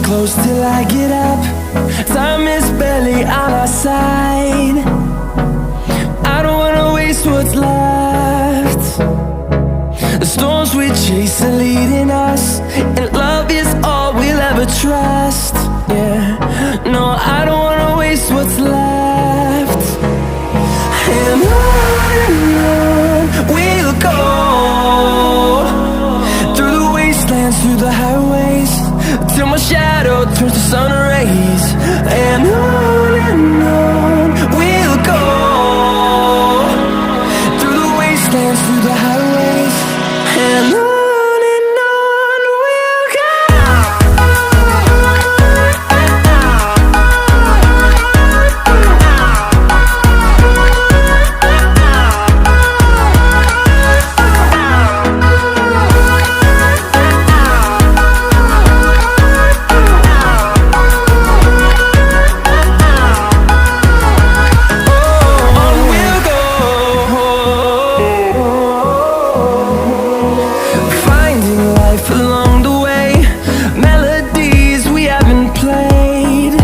close till I get up. Time is barely on our side. I don't wanna waste what's left. The storms we chase are leading us, and love is all we'll ever trust. Yeah, no, I don't wanna waste what's left. And on we'll go, through the wastelands, through the highways, till my shadow turns to sun rays. And on we'll go, through the wastelands, through the highways, and on we'll go. Along the way, melodies we haven't played.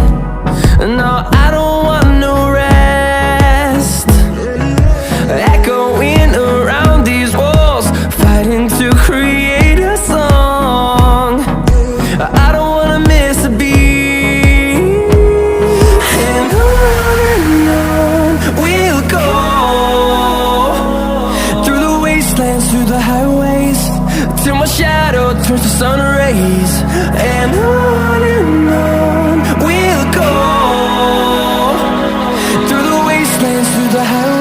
No, I don't want no rest. Echoing around these walls, fighting to create a song. I don't wanna miss a beat. And on we'll go, through the wastelands, through the highways, till my shadow turns to sun rays. And on we'll go, through the wastelands, through the highways.